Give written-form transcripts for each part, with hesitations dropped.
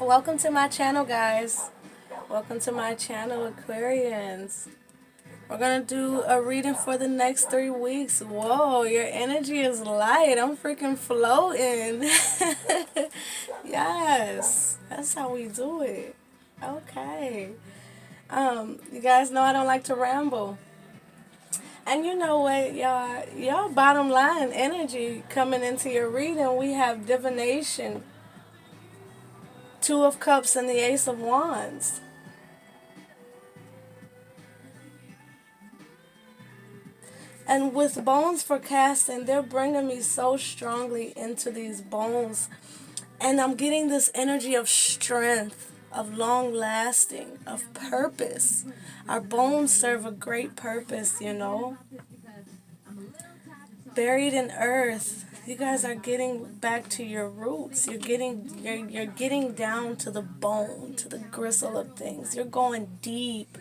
Welcome to my channel, guys. Welcome to my channel, Aquarians. We're going to do a reading for the next 3 weeks. Whoa, your energy is light. I'm freaking floating. Yes, that's how we do it. Okay. You guys know I don't like to ramble. And you know what, y'all bottom line energy coming into your reading, we have divination, Two of Cups, and the Ace of Wands. And with bones for casting, they're bringing me so strongly into these bones. And I'm getting this energy of strength, of long lasting, of purpose. Our bones serve a great purpose, you know. Buried in earth, you guys are getting back to your roots. You're getting down to the bone, to the gristle of things. You're going deep.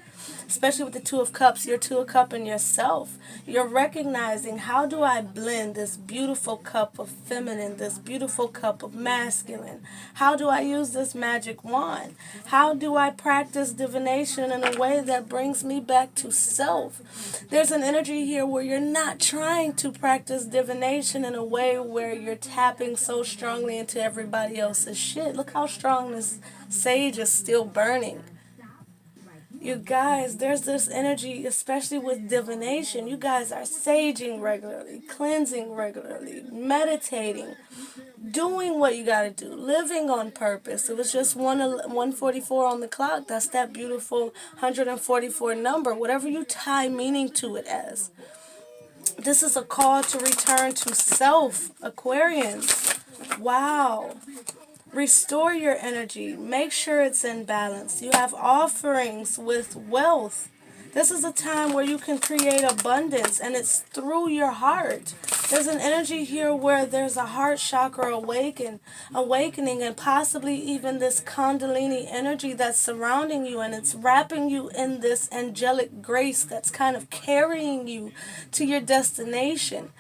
Especially with the Two of Cups, you're Two of Cup in yourself. You're recognizing, how do I blend this beautiful cup of feminine, this beautiful cup of masculine? How do I use this magic wand? How do I practice divination in a way that brings me back to self? There's an energy here where you're not trying to practice divination in a way where you're tapping so strongly into everybody else's shit. Look how strong this sage is still burning. You guys, there's this energy, especially with divination. You guys are saging regularly, cleansing regularly, meditating, doing what you gotta do, living on purpose. It was just 144 on the clock. That's that beautiful 144 number, whatever you tie meaning to it as. This is a call to return to self, Aquarians. Wow. Restore your energy. Make sure it's in balance. You have offerings with wealth. This is a time where you can create abundance, and it's through your heart. There's an energy here where there's a heart chakra awakening, and possibly even this Kundalini energy that's surrounding you, and it's wrapping you in this angelic grace that's kind of carrying you to your destination.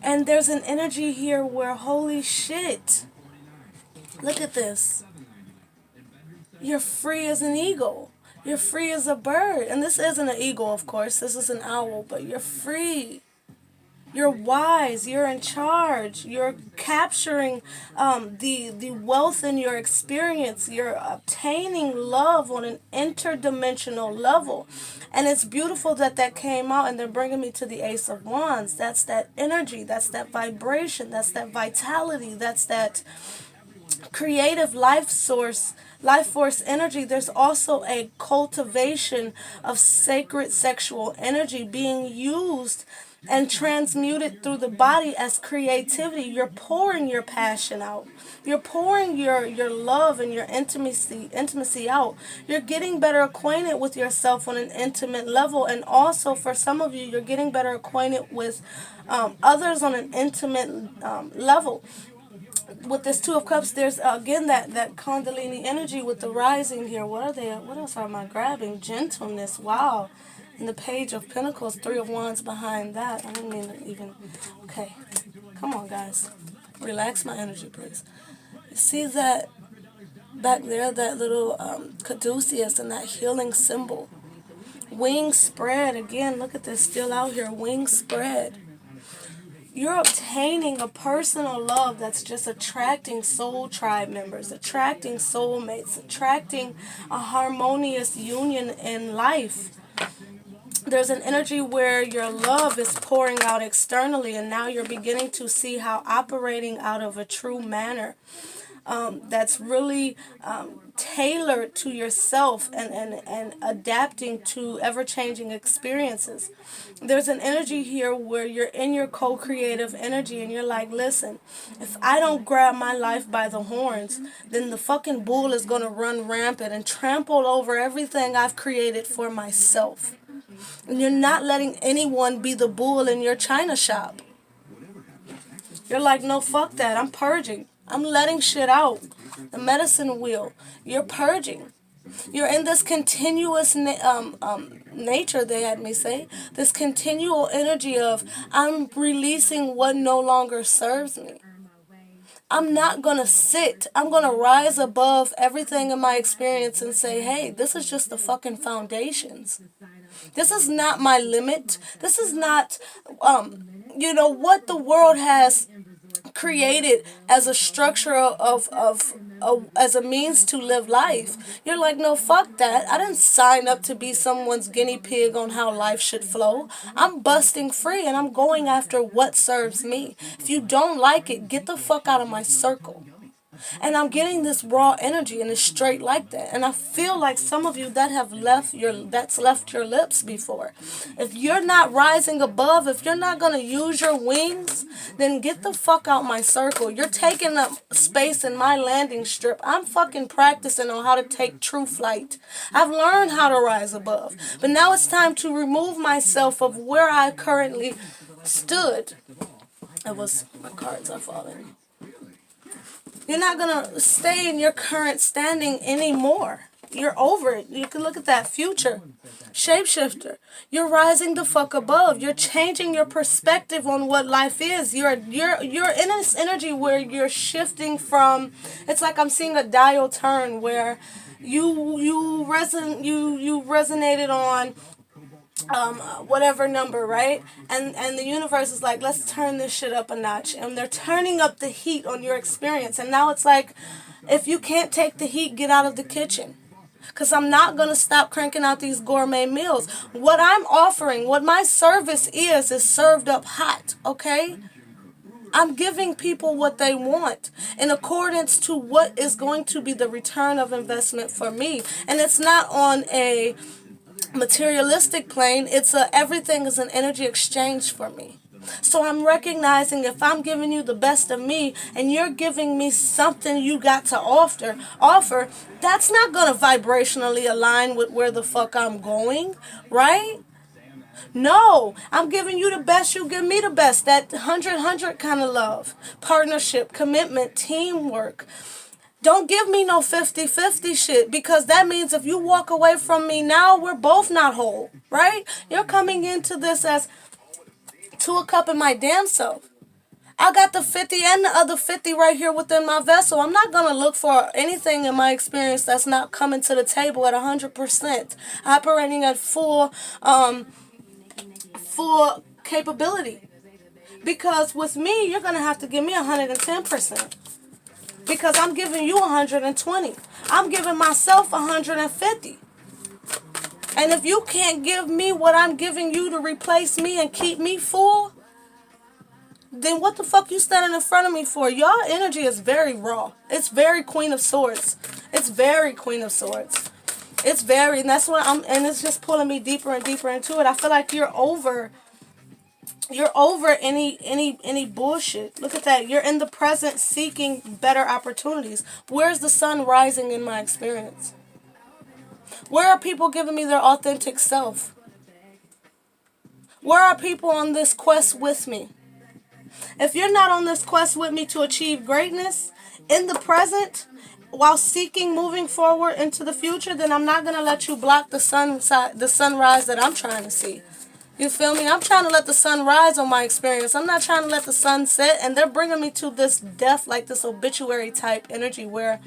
And there's an energy here where, holy shit, look at this. You're free as an eagle. You're free as a bird. And this isn't an eagle, of course. This is an owl. But you're free. You're wise. You're in charge. You're capturing the wealth in your experience. You're obtaining love on an interdimensional level. And it's beautiful that that came out. And they're bringing me to the Ace of Wands. That's that energy. That's that vibration. That's that vitality. That's that creative life force energy. There's also a cultivation of sacred sexual energy being used and transmuted through the body as creativity. You're pouring your passion out. You're pouring your love and your intimacy out. You're getting better acquainted with yourself on an intimate level, and also for some of you, you're getting better acquainted with others on an intimate level. With this Two of Cups, there's again that Kundalini energy with the rising here. What are they? What else am I grabbing? Gentleness. Wow. And the Page of Pentacles, Three of Wands behind that. I didn't mean to even. Okay. Come on, guys. Relax my energy, please. You see that back there, that little caduceus and that healing symbol. Wings spread. Again, look at this. Still out here. Wings spread. You're obtaining a personal love that's just attracting soul tribe members, attracting soulmates, attracting a harmonious union in life. There's an energy where your love is pouring out externally, and now you're beginning to see how operating out of a true manner that's really tailored to yourself and adapting to ever-changing experiences. There's an energy here where you're in your co-creative energy and you're like, listen, if I don't grab my life by the horns, then the fucking bull is going to run rampant and trample over everything I've created for myself. And you're not letting anyone be the bull in your china shop. You're like, no, fuck that. I'm purging. I'm letting shit out. The medicine wheel. You're purging. You're in this continuous nature, they had me say. This continual energy of, I'm releasing what no longer serves me. I'm not going to sit. I'm going to rise above everything in my experience and say, hey, this is just the fucking foundations. This is not my limit. This is not, what the world has created as a structure as a means to live life. You're like, no, fuck that. I didn't sign up to be someone's guinea pig on how life should flow. I'm busting free and I'm going after what serves me. If you don't like it, get the fuck out of my circle. And I'm getting this raw energy and it's straight like that. And I feel like some of you that's left your lips before. If you're not rising above, if you're not going to use your wings, then get the fuck out my circle. You're taking up space in my landing strip. I'm fucking practicing on how to take true flight. I've learned how to rise above. But now it's time to remove myself of where I currently stood. It was my cards are falling. You're not going to stay in your current standing anymore. You're over it. You can look at that future. Shapeshifter. You're rising the fuck above. You're changing your perspective on what life is. You're in this energy where you're shifting from, it's like I'm seeing a dial turn where you resonated on whatever number, right? And the universe is like, let's turn this shit up a notch. And they're turning up the heat on your experience. And now it's like, if you can't take the heat, get out of the kitchen. Because I'm not going to stop cranking out these gourmet meals. What I'm offering, what my service is served up hot, okay? I'm giving people what they want in accordance to what is going to be the return of investment for me. And it's not on a materialistic plane. It's everything is an energy exchange for me. So I'm recognizing if I'm giving you the best of me and you're giving me something you got to offer, that's not going to vibrationally align with where the fuck I'm going, right? No, I'm giving you the best, you give me the best. That 100-100 kind of love, partnership, commitment, teamwork. Don't give me no 50-50 shit, because that means if you walk away from me now, we're both not whole, right? You're coming into this as to a cup in my damn self. I got the 50 and the other 50 right here within my vessel. I'm not going to look for anything in my experience that's not coming to the table at 100%, operating at full capability. Because with me, you're going to have to give me 110%. Because I'm giving you 120. I'm giving myself 150. And if you can't give me what I'm giving you to replace me and keep me full, then what the fuck you standing in front of me for? Y'all energy is very raw. It's very Queen of Swords. It's very Queen of Swords. It's very, and that's what and it's just pulling me deeper and deeper into it. I feel like you're over any bullshit. Look at that. You're in the present seeking better opportunities. Where's the sun rising in my experience? Where are people giving me their authentic self? Where are people on this quest with me? If you're not on this quest with me to achieve greatness in the present, while seeking moving forward into the future, then I'm not going to let you block the sunrise that I'm trying to see. You feel me? I'm trying to let the sun rise on my experience. I'm not trying to let the sun set. And they're bringing me to this death, like this obituary type energy where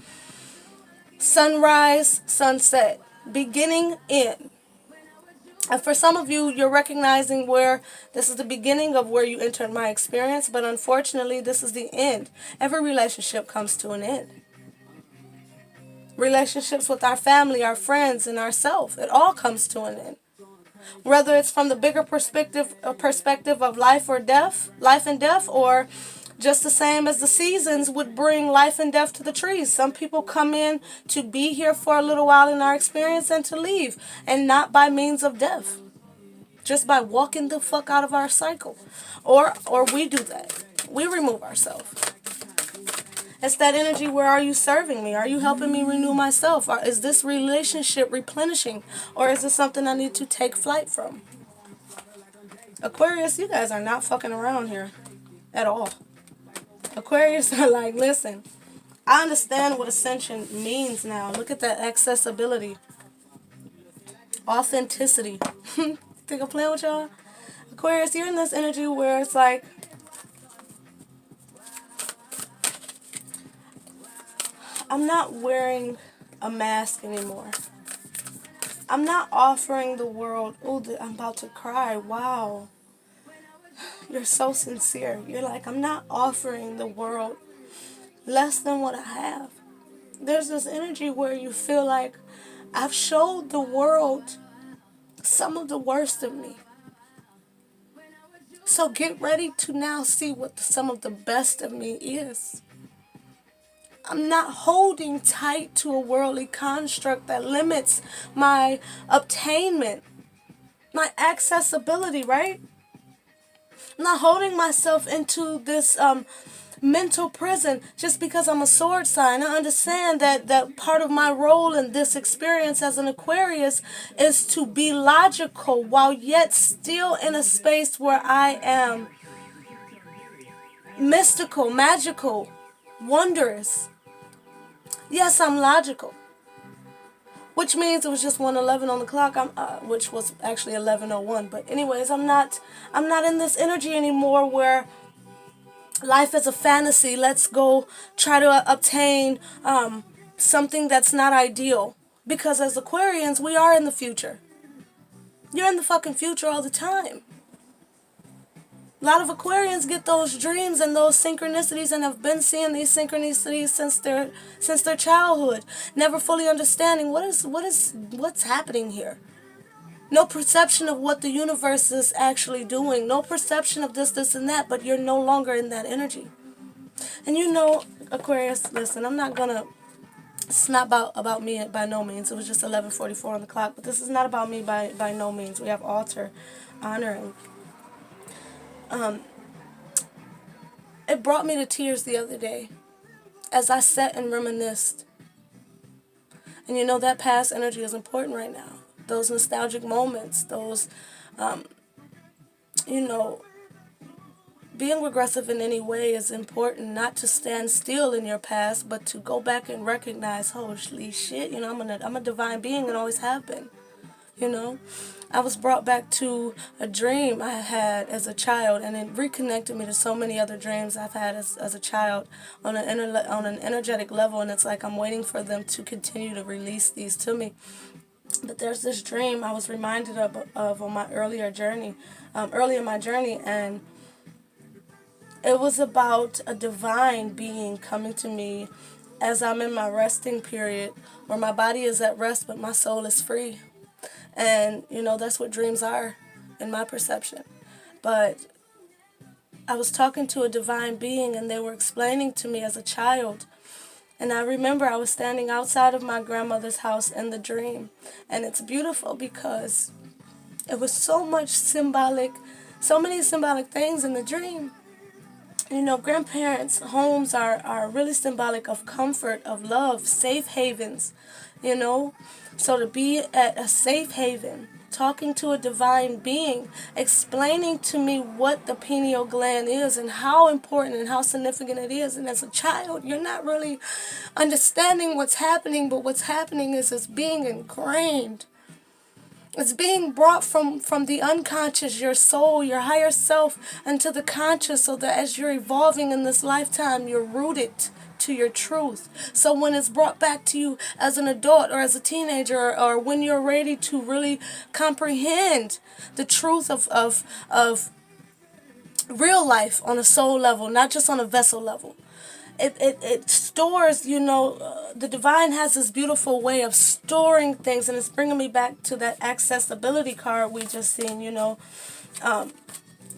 sunrise, sunset, beginning, end. And for some of you, you're recognizing where this is the beginning of where you entered my experience. But unfortunately, this is the end. Every relationship comes to an end. Relationships with our family, our friends, and ourselves, it all comes to an end. Whether it's from the bigger perspective of life and death, or just the same as the seasons would bring life and death to the trees. Some people come in to be here for a little while in our experience and to leave, and not by means of death, just by walking the fuck out of our cycle, or we do that. We remove ourselves. It's that energy. Where are you serving me? Are you helping me renew myself? Or is this relationship replenishing? Or is this something I need to take flight from? Aquarius, you guys are not fucking around here at all. Aquarius are like, listen, I understand what ascension means now. Look at that accessibility. Authenticity. Think I'm playing with y'all? Aquarius, you're in this energy where it's like, I'm not wearing a mask anymore. I'm not offering the world, oh, I'm about to cry, wow. You're so sincere. You're like, I'm not offering the world less than what I have. There's this energy where you feel like I've showed the world some of the worst of me. So get ready to now see what some of the best of me is. I'm not holding tight to a worldly construct that limits my obtainment, my accessibility, right? I'm not holding myself into this mental prison just because I'm a sword sign. I understand that part of my role in this experience as an Aquarius is to be logical while yet still in a space where I am mystical, magical, wondrous. Yes, I'm logical. Which means it was just 1:11 on the clock, which was actually 11:01. But anyways, I'm not in this energy anymore where life is a fantasy. Let's go try to obtain something that's not ideal. Because as Aquarians, we are in the future. You're in the fucking future all the time. A lot of Aquarians get those dreams and those synchronicities and have been seeing these synchronicities since their childhood, never fully understanding what's happening here. No perception of what the universe is actually doing. No perception of this, and that, but you're no longer in that energy. And you know, Aquarius, listen, I'm not gonna, it's not about me by no means. It was just 11:44 on the clock, but this is not about me by no means. We have altar, honoring. It brought me to tears the other day as I sat and reminisced. And you know, that past energy is important right now. Those nostalgic moments, those, you know, being regressive in any way is important. Not to stand still in your past, but to go back and recognize, holy shit, you know, I'm a divine being and always have been. You know, I was brought back to a dream I had as a child, and it reconnected me to so many other dreams I've had as a child on an energetic level, and it's like I'm waiting for them to continue to release these to me. But there's this dream I was reminded of on my earlier in my journey, and it was about a divine being coming to me as I'm in my resting period, where my body is at rest but my soul is free. And, you know, that's what dreams are in my perception. But I was talking to a divine being, and they were explaining to me as a child. And I remember I was standing outside of my grandmother's house in the dream. And it's beautiful because it was so many symbolic things in the dream. You know, grandparents' homes are really symbolic of comfort, of love, safe havens, you know. So to be at a safe haven, talking to a divine being, explaining to me what the pineal gland is and how important and how significant it is. And as a child, you're not really understanding what's happening, but what's happening is it's being ingrained. It's being brought from the unconscious, your soul, your higher self, into the conscious, so that as you're evolving in this lifetime, you're rooted to your truth. So when it's brought back to you as an adult or as a teenager, or when you're ready to really comprehend the truth of real life on a soul level, not just on a vessel level, it stores, you know, the divine has this beautiful way of storing things, and it's bringing me back to that accessibility card we just seen, you know.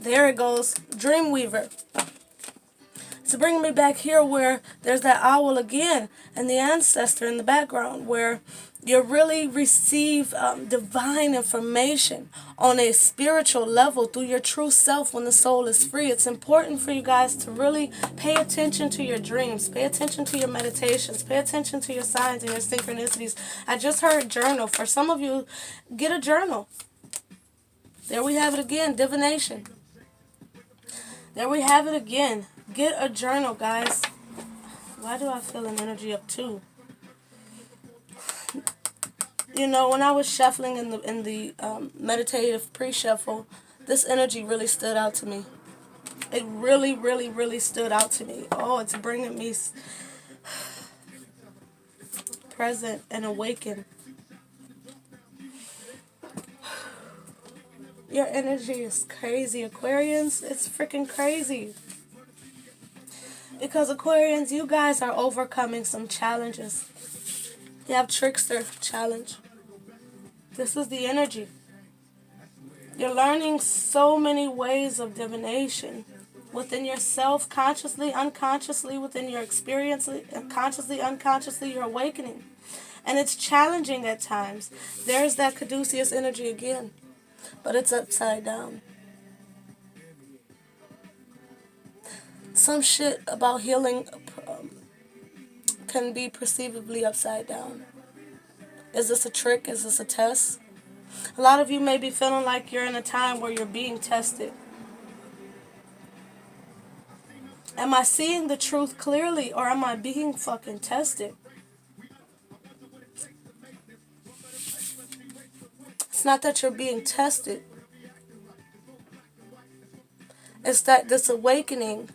There it goes, Dreamweaver. It's bringing me back here where there's that owl again and the ancestor in the background, where you really receive divine information on a spiritual level through your true self when the soul is free. It's important for you guys to really pay attention to your dreams, pay attention to your meditations, pay attention to your signs and your synchronicities. I just heard journal. For some of you, get a journal. There we have it again, divination. There we have it again. Get a journal, guys. Why do I feel an energy up too? You know, when I was shuffling in the meditative pre-shuffle, this energy really stood out to me. It really, really, really stood out to me. Oh, it's bringing me... present and awaken. Your energy is crazy, Aquarians. It's freaking crazy. Because Aquarians, you guys are overcoming some challenges. You have trickster challenge. This is the energy. You're learning so many ways of divination within yourself, consciously, unconsciously, within your experience, consciously, unconsciously, you're awakening. And it's challenging at times. There's that caduceus energy again, but it's upside down. Some shit about healing can be perceivably upside down. Is this a trick? Is this a test? A lot of you may be feeling like you're in a time where you're being tested. Am I seeing the truth clearly, or am I being fucking tested? It's not that you're being tested. It's that this awakening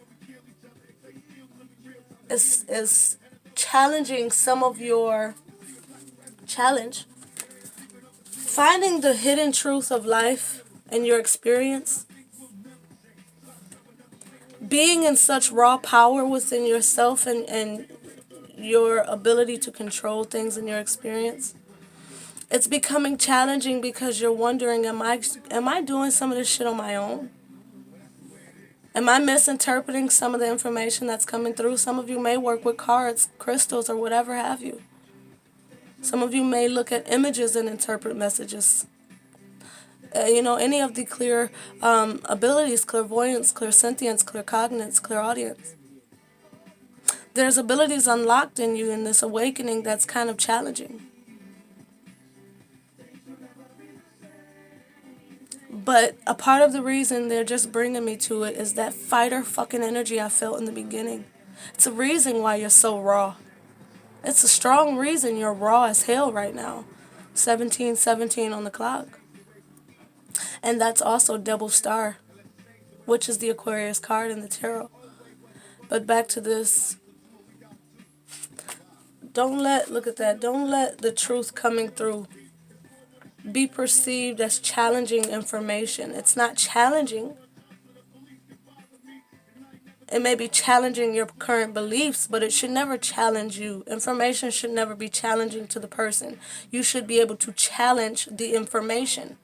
is challenging some of your challenge. Finding the hidden truth of life and your experience. Being in such raw power within yourself and your ability to control things in your experience. It's becoming challenging because you're wondering, am I doing some of this shit on my own? Am I misinterpreting some of the information that's coming through? Some of you may work with cards, crystals, or whatever have you. Some of you may look at images and interpret messages. Any of the clear abilities, clairvoyance, clairsentience, claircognizance, clairaudience. There's abilities unlocked in you in this awakening that's kind of challenging. But a part of the reason they're just bringing me to it is that fighter fucking energy I felt in the beginning. It's a reason why you're so raw. It's a strong reason you're raw as hell right now. 1717 on the clock. And that's also double star, which is the Aquarius card in the tarot. But back to this. Don't let the truth coming through be perceived as challenging information. It's not challenging. It may be challenging your current beliefs, but it should never challenge you. Information should never be challenging to the person. You should be able to challenge the information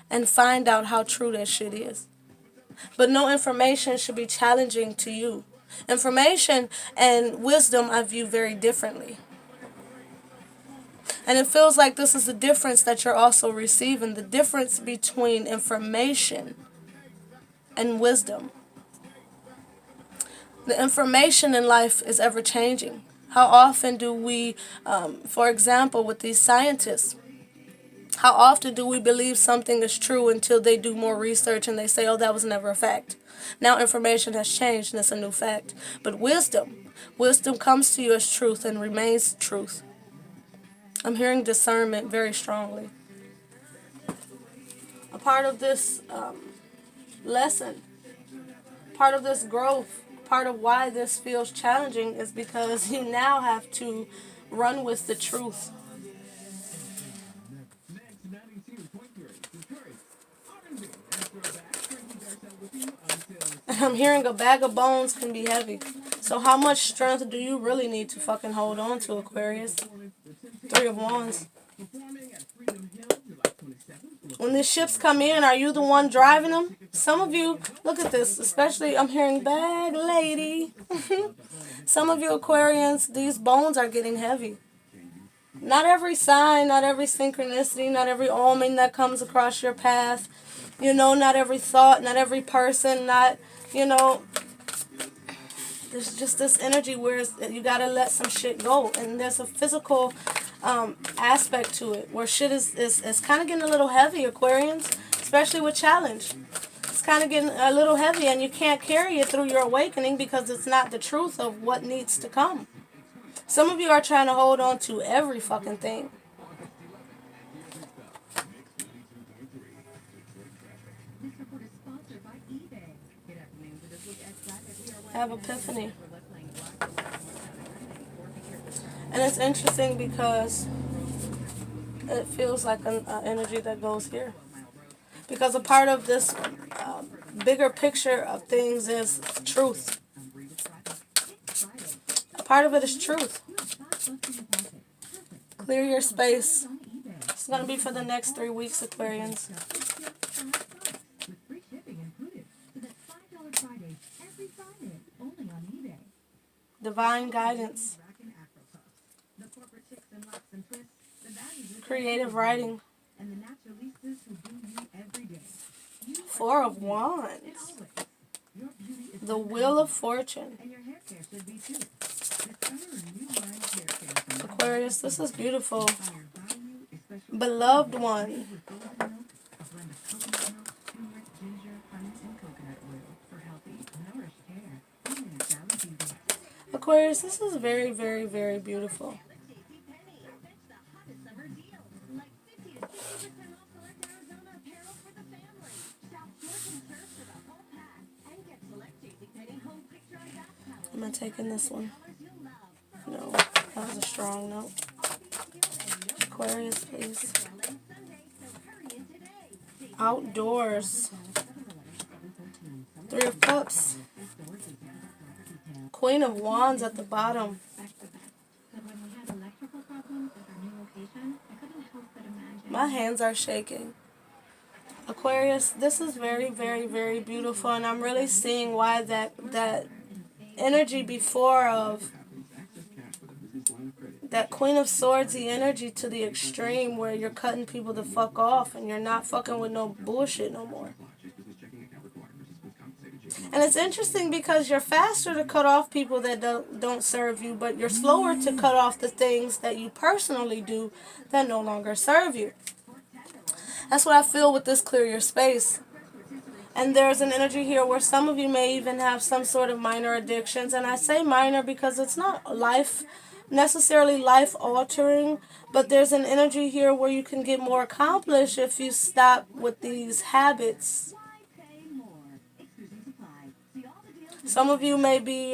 and find out how true that shit is. But no information should be challenging to you. Information and wisdom I view very differently. And it feels like this is the difference that you're also receiving. The difference between information and wisdom. The information in life is ever changing. How often do we, for example, with these scientists, how often do we believe something is true until they do more research and they say, oh, that was never a fact. Now information has changed and it's a new fact. But wisdom comes to you as truth and remains truth. I'm hearing discernment very strongly. A part of this lesson, part of this growth, part of why this feels challenging is because you now have to run with the truth. And I'm hearing a bag of bones can be heavy. So how much strength do you really need to fucking hold on to, Aquarius? 3 of Wands. When the ships come in, are you the one driving them? Some of you, look at this, especially I'm hearing bag lady. Some of you Aquarians, these bones are getting heavy. Not every sign, not every synchronicity, not every omen that comes across your path, not every thought, not every person, there's just this energy where you gotta let some shit go. And there's a physical aspect to it where shit is kind of getting a little heavy, Aquarians, especially with challenge. It's kind of getting a little heavy and you can't carry it through your awakening because it's not the truth of what needs to come. Some of you are trying to hold on to every fucking thing. Have epiphany. And it's interesting because it feels like an energy that goes here. Because a part of this bigger picture of things is truth. A part of it is truth. Clear your space. It's going to be for the next 3 weeks, Aquarians. Divine guidance. Creative writing. Four of Wands. The Wheel of Fortune. Aquarius, this is beautiful. Beloved one. Aquarius, this is very, very, very beautiful. Am I taking this one? No, that was a strong note. Aquarius, please. Outdoors. Three of Cups. Queen of Wands at the bottom. My hands are shaking. Aquarius, this is very, very, very beautiful, and I'm really seeing why that energy before of that Queen of Swords, the energy to the extreme where you're cutting people the fuck off and you're not fucking with no bullshit no more. And it's interesting because you're faster to cut off people that don't serve you, but you're slower to cut off the things that you personally do that no longer serve you. That's what I feel with this clear your space. And there's an energy here where some of you may even have some sort of minor addictions. And I say minor because it's not necessarily life altering, but there's an energy here where you can get more accomplished if you stop with these habits. Some of you may be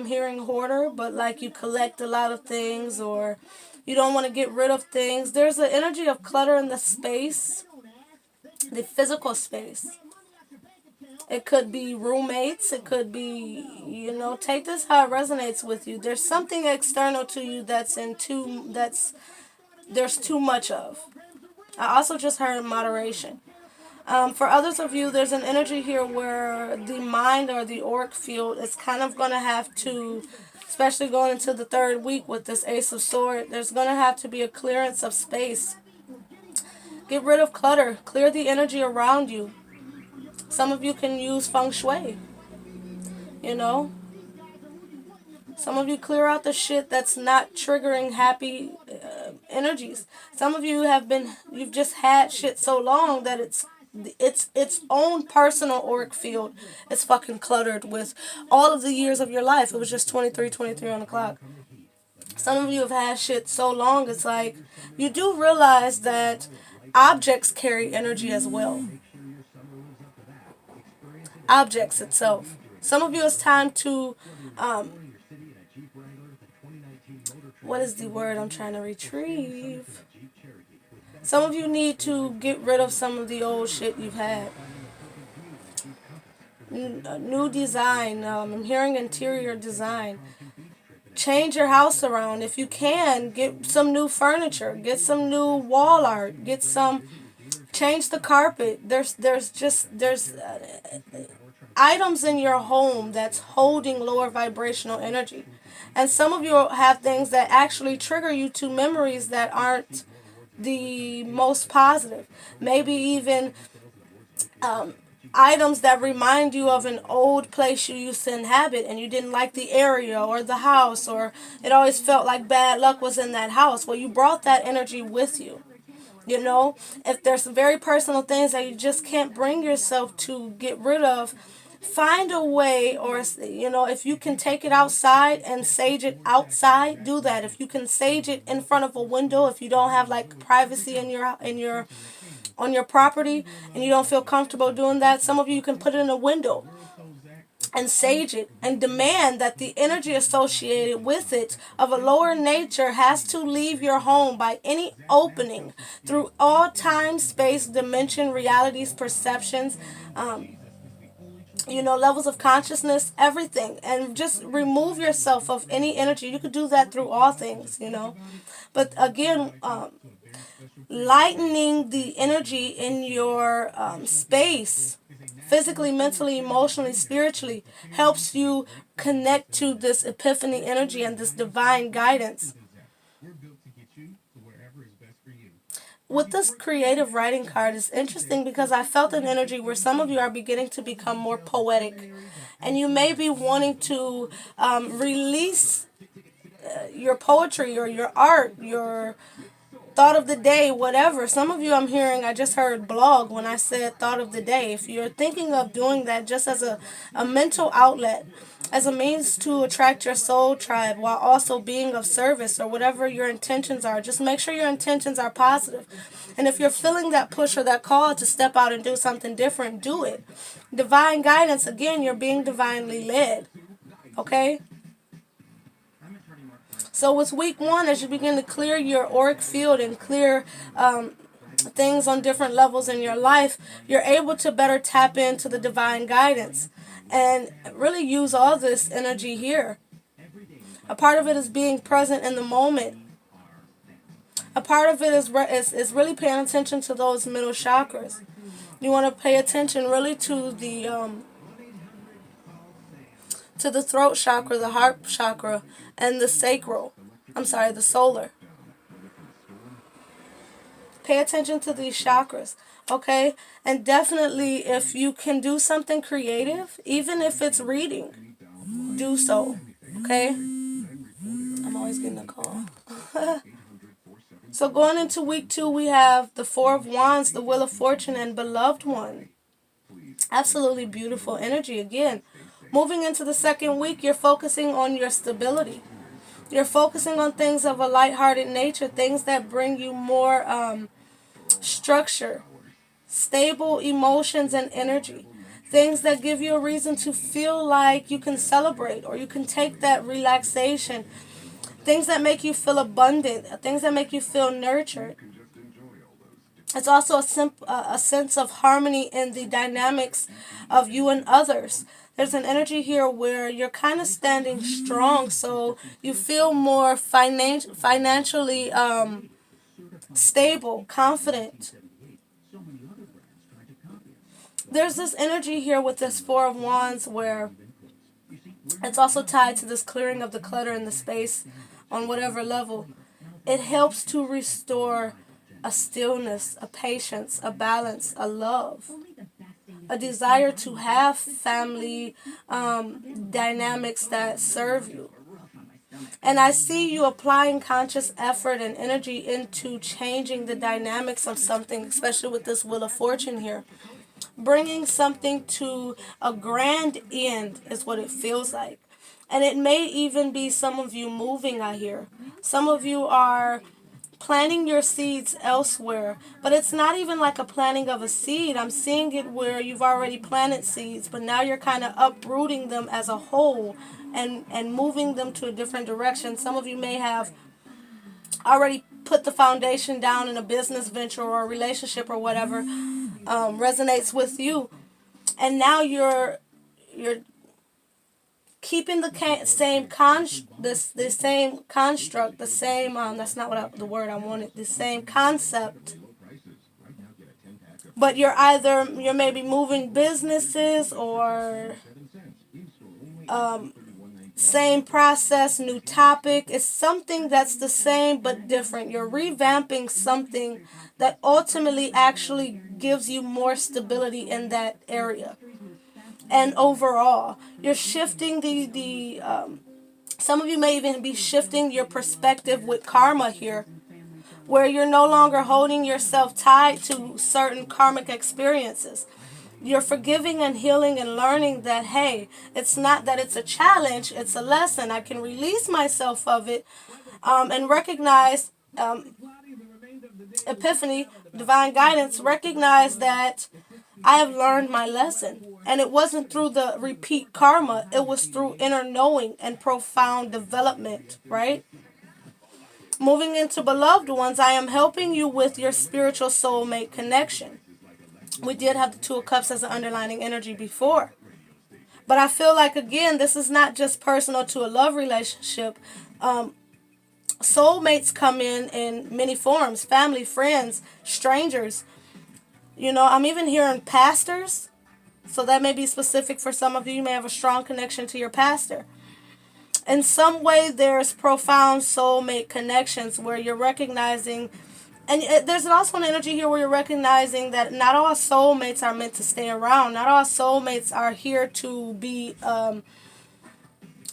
hearing hoarder, but like you collect a lot of things or you don't want to get rid of things. There's an energy of clutter in the space, the physical space. It could be roommates. It could be, take this how it resonates with you. There's something external to you there's too much of. I also just heard moderation. For others of you, there's an energy here where the mind or the auric field is kind of going to have to, especially going into the 3rd week with this Ace of Swords, there's going to have to be a clearance of space. Get rid of clutter. Clear the energy around you. Some of you can use feng shui. Some of you clear out the shit that's not triggering happy energies. Some of you you've just had shit so long that its own personal auric field is fucking cluttered with all of the years of your life. It was just 23 on the clock. Some of you have had shit so long, it's like, you do realize that objects carry energy as well. Objects itself. Some of you, it's time to, what is the word I'm trying to retrieve? Some of you need to get rid of some of the old shit you've had. New design. I'm hearing interior design. Change your house around. If you can, get some new furniture. Get some new wall art. Change the carpet. There's items in your home that's holding lower vibrational energy. And some of you have things that actually trigger you to memories that aren't the most positive. Maybe even items that remind you of an old place you used to inhabit and you didn't like the area or the house, or it always felt like bad luck was in that house. Well, you brought that energy with you. If there's some very personal things that you just can't bring yourself to get rid of, find a way, or if you can take it outside and sage it outside, do that. If you can sage it in front of a window, if you don't have like privacy on your property and you don't feel comfortable doing that, some of you can put it in a window. and sage it and demand that the energy associated with it of a lower nature has to leave your home by any opening through all time, space, dimension, realities, perceptions, um, levels of consciousness, everything, and just remove yourself of any energy. You could do that through all things. But again, lightening the energy in your space, physically, mentally, emotionally, spiritually, helps you connect to this epiphany energy and this divine guidance. With this creative writing card, it's interesting because I felt an energy where some of you are beginning to become more poetic, and you may be wanting to release your poetry or your art, your thought of the day, whatever. Some of you, I'm hearing, I just heard blog when I said thought of the day. If you're thinking of doing that just as a mental outlet, as a means to attract your soul tribe while also being of service, or whatever your intentions are, just make sure your intentions are positive. And if you're feeling that push or that call to step out and do something different, do it. Divine guidance, again, you're being divinely led. Okay? So with week one, as you begin to clear your auric field and clear things on different levels in your life, you're able to better tap into the divine guidance and really use all this energy here. A part of it is being present in the moment. A part of it is really paying attention to those middle chakras. You want to pay attention really to the throat chakra, the heart chakra, and the sacral. The solar. Pay attention to these chakras, okay? And definitely, if you can do something creative, even if it's reading, do so, okay? I'm always getting a call. So going into week two, we have the Four of Wands, the Wheel of Fortune, and Beloved One. Absolutely beautiful energy again. Moving into the second week, you're focusing on your stability. You're focusing on things of a lighthearted nature, things that bring you more structure, stable emotions and energy, things that give you a reason to feel like you can celebrate or you can take that relaxation, things that make you feel abundant, things that make you feel nurtured. It's also a sense of harmony in the dynamics of you and others. There's an energy here where you're kind of standing strong, so you feel more financially stable, confident. There's this energy here with this Four of Wands where it's also tied to this clearing of the clutter in the space on whatever level. It helps to restore a stillness, a patience, a balance, a love, a desire to have family dynamics that serve you. And I see you applying conscious effort and energy into changing the dynamics of something, especially with this Wheel of Fortune here. Bringing something to a grand end is what it feels like. And it may even be some of you moving, I hear. Some of you are planting your seeds elsewhere, but it's not even like a planting of a seed. I'm seeing it where you've already planted seeds, but now you're kind of uprooting them as a whole and moving them to a different direction. Some of you may have already put the foundation down in a business venture or a relationship or whatever resonates with you, and now you're keeping the same the same construct, the same that's not the word I wanted, the same concept, but you're maybe moving businesses or same process, new topic. It's something that's the same but different. You're revamping something that ultimately actually gives you more stability in that area. And overall, you're shifting some of you may even be shifting your perspective with karma here, where you're no longer holding yourself tied to certain karmic experiences. You're forgiving and healing and learning that, hey, it's not that it's a challenge, it's a lesson. I can release myself of it and recognize epiphany, divine guidance, recognize that I have learned my lesson. And it wasn't through the repeat karma. It was through inner knowing and profound development, right? Moving into beloved ones, I am helping you with your spiritual soulmate connection. We did have the Two of Cups as an underlining energy before. But I feel like, again, this is not just personal to a love relationship. Soulmates come in many forms. Family, friends, strangers. You know, I'm even hearing pastors. So that may be specific for some of you. You may have a strong connection to your pastor. In some way, there's profound soulmate connections where you're recognizing, and there's also an energy here where you're recognizing that not all soulmates are meant to stay around. Not all soulmates are here to be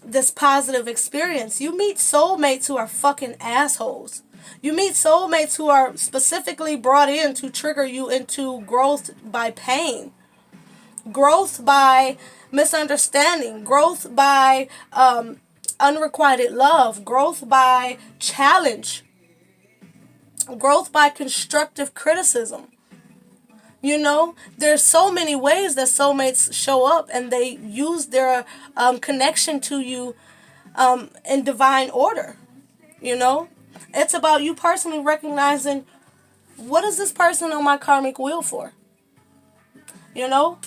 this positive experience. You meet soulmates who are fucking assholes. You meet soulmates who are specifically brought in to trigger you into growth by pain. Growth by misunderstanding. Growth by unrequited love. Growth by challenge. Growth by constructive criticism. You know, there's so many ways that soulmates show up, and they use their connection to you in divine order. You know, it's about you personally recognizing, what is this person on my karmic wheel for? You know,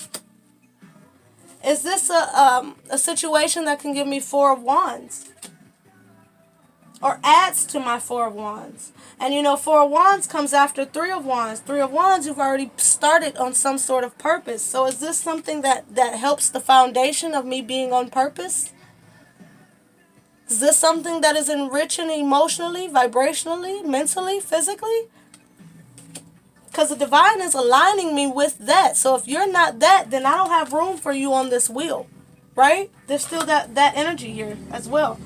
is this a situation that can give me Four of Wands? Or adds to my Four of Wands? And you know, Four of Wands comes after Three of Wands. Three of Wands, you've already started on some sort of purpose. So is this something that helps the foundation of me being on purpose? Is this something that is enriching emotionally, vibrationally, mentally, physically? Because the divine is aligning me with that. So if you're not that, then I don't have room for you on this wheel. Right? There's still that energy here as well.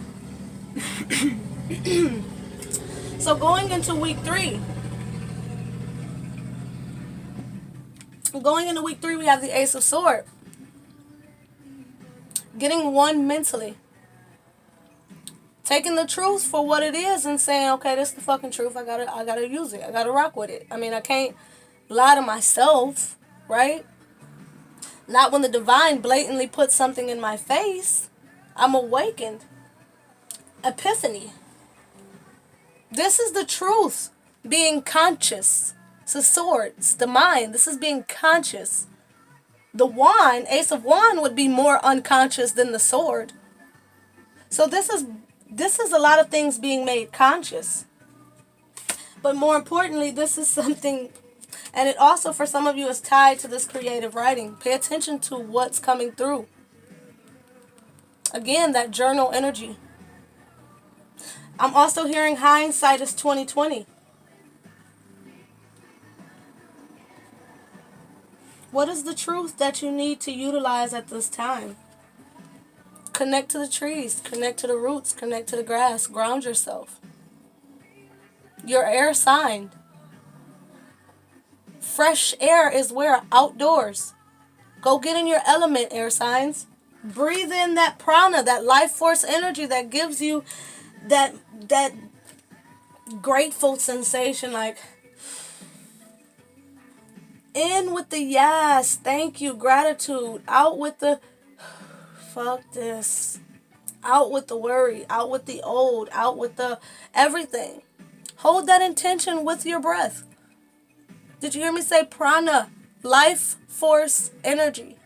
So going into week 3. Going into week 3, we have the Ace of Swords. Getting one mentally. Taking the truth for what it is and saying, okay, this is the fucking truth. I gotta use it. I gotta rock with it. I mean, I can't lie to myself, right? Not when the divine blatantly puts something in my face. I'm awakened. Epiphany. This is the truth. Being conscious. It's the sword. It's the mind. This is being conscious. The wand, Ace of Wand, would be more unconscious than the sword. So this is a lot of things being made conscious. But more importantly, this is something, and it also for some of you is tied to this creative writing. Pay attention to what's coming through. Again, that journal energy. I'm also hearing hindsight is 2020. What is the truth that you need to utilize at this time? Connect to the trees, connect to the roots, connect to the grass, ground yourself. Your air sign. Fresh air is where? Outdoors. Go get in your element, air signs. Breathe in that prana, that life force energy that gives you that grateful sensation, like in with the yes, thank you, gratitude, out with the fuck this, out with the worry, out with the old, out with the everything. Hold that intention with your breath. Did you hear me say prana? Life force energy.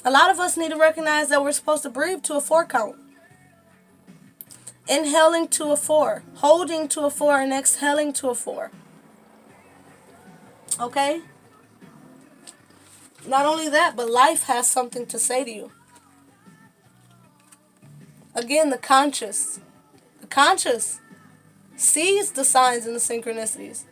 A lot of us need to recognize that we're supposed to breathe to a 4 count. Inhaling to a 4, holding to a 4, and exhaling to a 4. Okay? Not only that, but life has something to say to you. Again, the conscious. The conscious sees the signs and the synchronicities.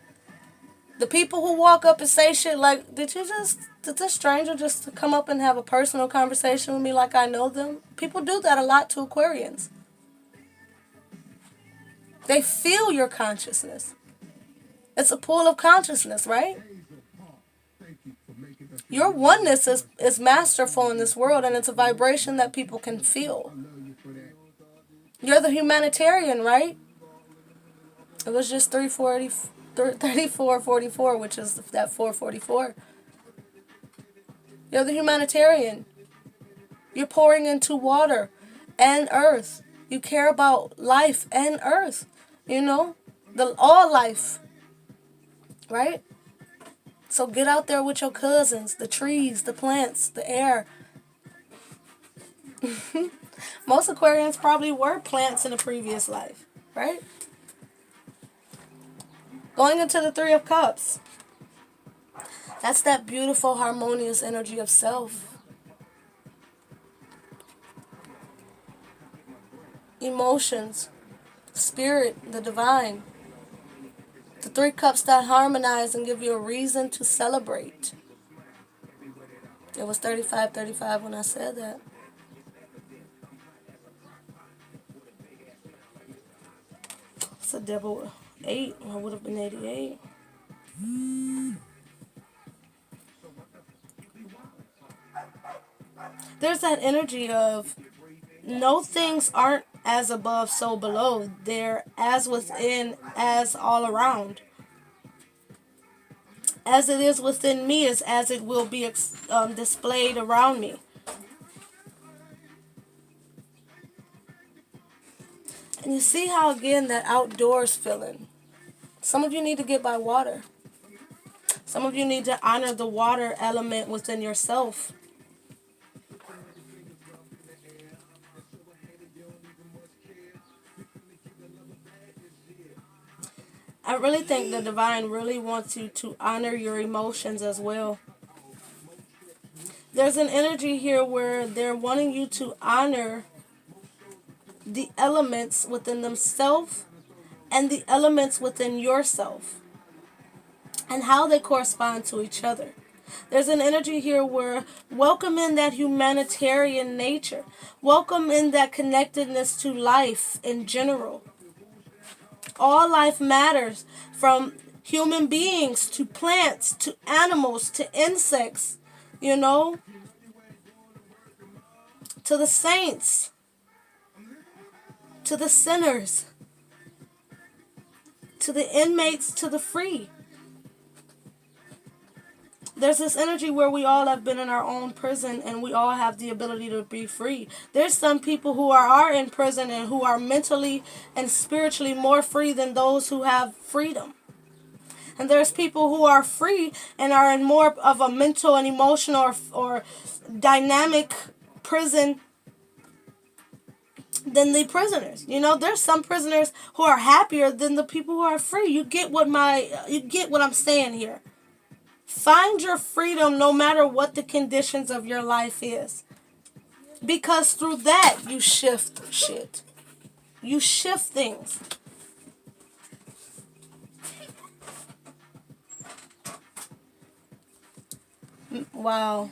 The people who walk up and say shit like, did this stranger just come up and have a personal conversation with me like I know them? People do that a lot to Aquarians. They feel your consciousness. It's a pool of consciousness, right? Your oneness is masterful in this world, and it's a vibration that people can feel. You're the humanitarian, right? It was just 340. 3444, which is that 444. You're the humanitarian. You're pouring into water and earth. You care about life and earth. You know? All life. Right? So get out there with your cousins, the trees, the plants, the air. Most Aquarians probably were plants in a previous life, right? Going into the Three of Cups. That's that beautiful, harmonious energy of self. Emotions, spirit, the divine. The three cups that harmonize and give you a reason to celebrate. It was 35-35 when I said that. It's a double 8. I would have been 88. There's that energy of no things aren't as above, so below. They're as within, as all around. As it is within me is as it will be displayed around me. And you see how, again, that outdoors feeling. Some of you need to get by water. Some of you need to honor the water element within yourself. I really think the divine really wants you to honor your emotions as well. There's an energy here where they're wanting you to honor the elements within themselves and the elements within yourself and how they correspond to each other. There's an energy here where welcome in that humanitarian nature. Welcome in that connectedness to life in general. All life matters, from human beings to plants to animals to insects, you know, to the saints, to the sinners, to the inmates, to the free. There's this energy where we all have been in our own prison and we all have the ability to be free. There's some people who are in prison and who are mentally and spiritually more free than those who have freedom. And there's people who are free and are in more of a mental and emotional or dynamic prison than the prisoners. You know, there's some prisoners who are happier than the people who are free. You get what I'm saying here. Find your freedom no matter what the conditions of your life is. Because through that, you shift shit. You shift things. Wow.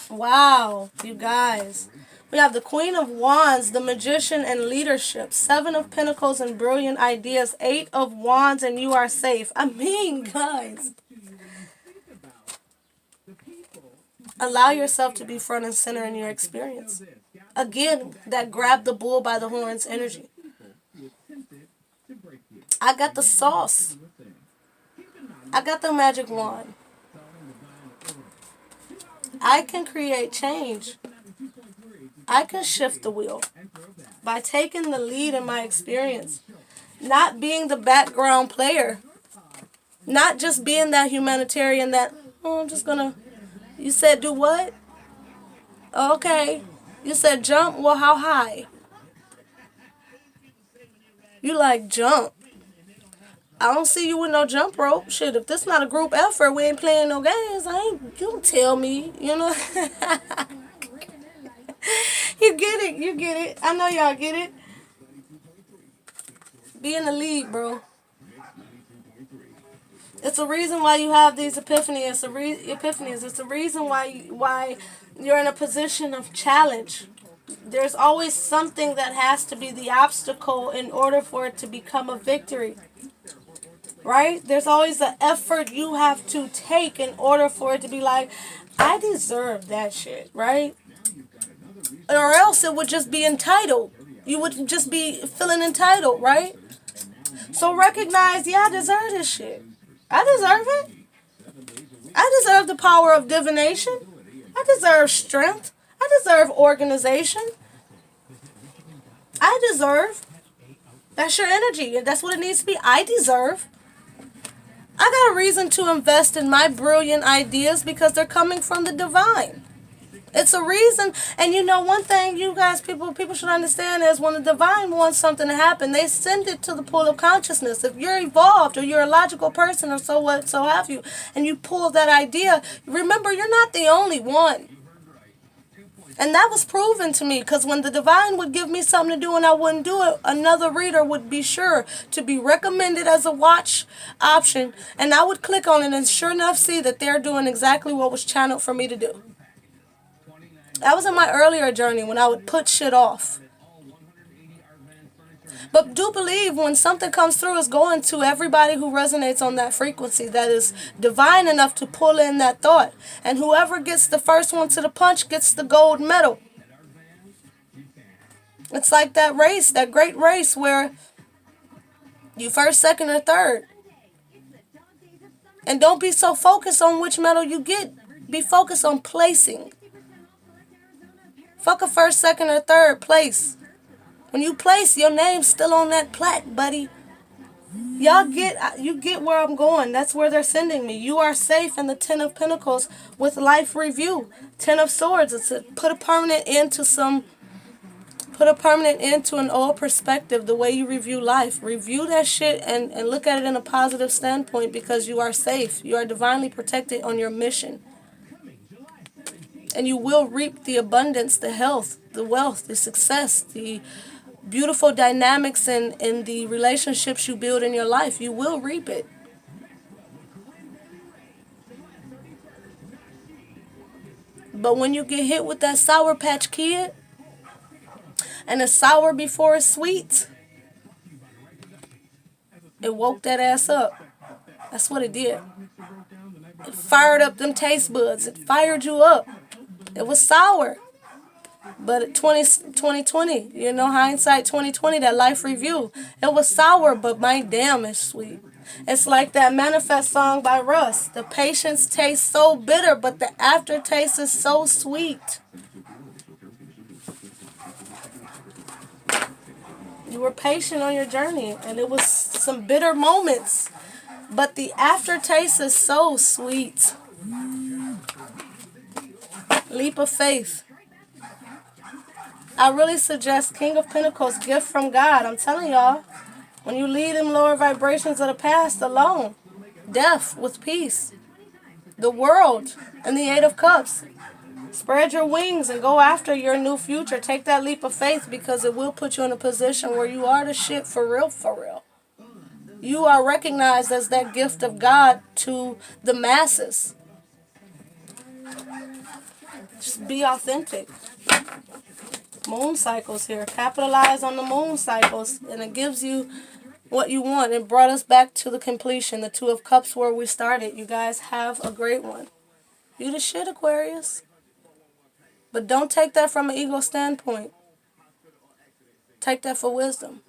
Wow, you guys. We have the Queen of Wands, the Magician, and leadership. 7 of Pentacles and brilliant ideas. 8 of Wands and you are safe. I mean, guys. Allow yourself to be front and center in your experience. Again, that grab the bull by the horns energy. I got the sauce. I got the magic wand. I can create change. I can shift the wheel by taking the lead in my experience. Not being the background player. Not just being that humanitarian that, oh, I'm just gonna... You said do what? Okay. You said jump? Well, how high? You like jump. I don't see you with no jump rope. Shit, if this not a group effort, we ain't playing no games. You don't tell me, you know. You get it. You get it. I know y'all get it. Be in the lead, bro. It's a reason why you have these epiphanies. It's a reason why you're in a position of challenge. There's always something that has to be the obstacle in order for it to become a victory. Right? There's always an effort you have to take in order for it to be like, I deserve that shit, right? Or else it would just be entitled. You would just be feeling entitled, right? So So recognize, yeah, I deserve this shit. I deserve it. I deserve the power of divination. I deserve strength. I deserve organization. I deserve. That's your energy, and that's what it needs to be. I deserve. I got a reason to invest in my brilliant ideas because they're coming from the divine. It's a reason. And you know, one thing you guys, people should understand is when the divine wants something to happen, they send it to the pool of consciousness. If you're evolved or you're a logical person or so what, so have you, and you pull that idea, remember, you're not the only one. And that was proven to me, because when the divine would give me something to do and I wouldn't do it, another reader would be sure to be recommended as a watch option, and I would click on it and sure enough see that they're doing exactly what was channeled for me to do. That was in my earlier journey when I would put shit off. But do believe when something comes through, it's going to everybody who resonates on that frequency that is divine enough to pull in that thought. And whoever gets the first one to the punch gets the gold medal. It's like that race, that great race where you first, second, or third. And don't be so focused on which medal you get. Be focused on placing. Fuck a first, second, or third place. When you place, your name's still on that plaque, buddy. You get where I'm going. That's where they're sending me. You are safe in the Ten of Pentacles with life review. Ten of Swords. It's put a permanent end to an old perspective, the way you review life. Review that shit and look at it in a positive standpoint, because you are safe. You are divinely protected on your mission. And you will reap the abundance, the health, the wealth, the success, the beautiful dynamics in the relationships you build in your life. You will reap it. But when you get hit with that Sour Patch Kid, and it's sour before it's sweet, it woke that ass up. That's what it did. It fired up them taste buds. It fired you up. It was sour. But 2020, you know, hindsight 2020, that life review, it was sour, but my damn, it's sweet. It's like that Manifest song by Russ. The patience tastes so bitter, but the aftertaste is so sweet. You were patient on your journey, and it was some bitter moments, but the aftertaste is so sweet. Leap of faith. I really suggest King of Pentacles, gift from God. I'm telling y'all, when you lead in lower vibrations of the past alone, death with peace, the world, and the Eight of Cups. Spread your wings and go after your new future. Take that leap of faith, because it will put you in a position where you are the shit for real, for real. You are recognized as that gift of God to the masses. Just be authentic. Moon cycles here. Capitalize on the moon cycles, and it gives you what you want. It brought us back to the completion, the Two of Cups, where we started. You guys have a great one. You the shit, Aquarius. But don't take that from an ego standpoint. Take that for wisdom.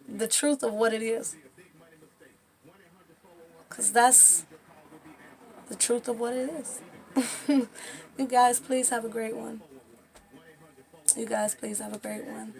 The truth of what it is. Because that's the truth of what it is. You guys, please have a great one. You guys, please have a great one.